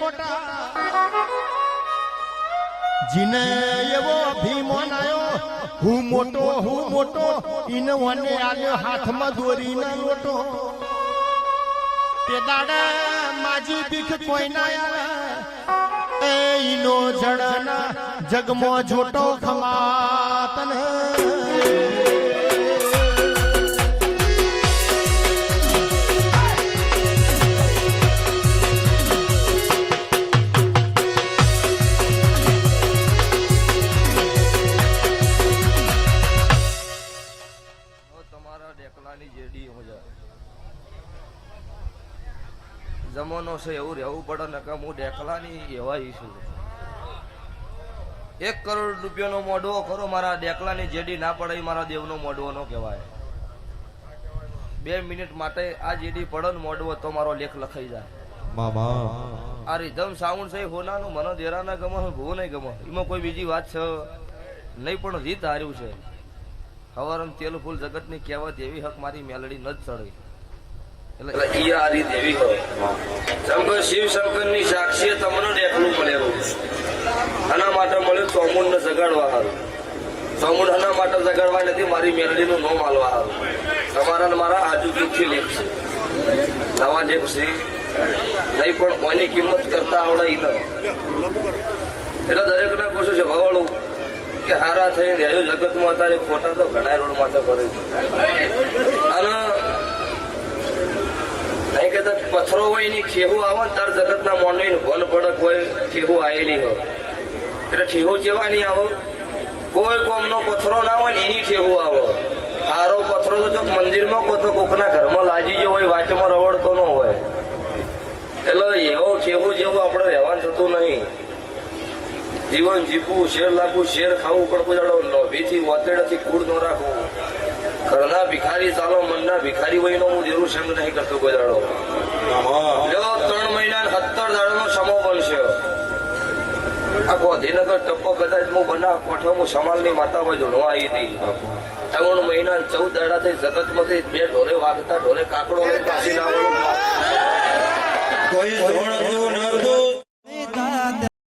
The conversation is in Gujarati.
ખોટા જીને એવો ભીમોન આયો હું મોટો ઈને વને આલ્યો હાથમાં દોરીના લોટો તે દાડે માજી ભીખ કોઈ ના આવે એ ઈનો જડના જગમો જોટો ખમાતન જમાનો છે એવું રહેવું પડે ને કે હું ડેકલાની એવા છું 1 કરોડ રૂપિયાનો મોઢવો ખરો મારા ડેકલાની જેડી ના પડે મારા દેવનો મોઢવો નો કહેવાય 2 મિનિટ માટે આ જેડી પડે ને મોઢવો તો મારો લેખ લખાઈ જાય મામા આ રીધમ સાઉન્ડ છે હોનાનું મને દેરા ના ગમે ભૂ નહીં ગમે એમાં કોઈ બીજી વાત છે નહીં પણ રીત હાર્યું છે હવારમ તેલ ફૂલ જગતની કહેવત એવી હક મારી મેલડી ન જ ચડી એટલે ઈ આ રીત એવી હોય શંકર શિવ શંકર ની સાક્ષી તમને ડેકલું મળેલું આના માટે મળ્યું ચોમુંડ ને જગાડવા હારું ચોમુંડ આના માટે જગાડવા નથી મારી મેલડી નું નામ આલવા હારું તમારા ને મારા આજુબાજુથી લેખ છે નવા લેખ છે નહીં પણ કોઈની કિંમત કરતા આવડે ઈ ન એટલે દરેક ને પૂછું છે ભવાળું કે હારા થઈને રહ્યું જગતમાં અત્યારે ખોટા તો ઘણા રોડ માટે કરે છે અને નહીં કહેતા પથ્થરો હોય ની ઠેહું આવે ને તાર જગત ના મોની વન પડક હોય ઠેહું આવેલી હોય એટલે ઠેહું જેવા નહીં આવો કોઈ કોમનો પથ્થરો ના હોય ને એની ઠેહું આવો હારો પથ્થરો તો મંદિરમાં કોતો કોકના ઘરમાં લાજી ગયો હોય વાંચમાં રવડતો ન હોય એટલે એવો ઠેહું જેવું આપણે રહેવાનું થતું નહીં જીવન જીવવું શેર લાગવું શેર ખાવું પણ કોઈ લોભીથી વતેડાથી કૂડ ન રાખવું ઘરના ભિખારી ચાલો મનના ભિખારી હોય નો હું દેરું સંગ નહીં કરતો કોઈ દાડો 3 મહિના 17 દાડાનો સમો બનશે આ ગોધીનગર ટપ્પો કદાચ હું બના કોઠો હું સમાલની માતા હોય જોડવા આવી હતી 3 મહિના 14 દાડાથી જગતમાંથી 2 ઢોરે વાગતા ઢોરે કાકડો પાછી ના કોઈ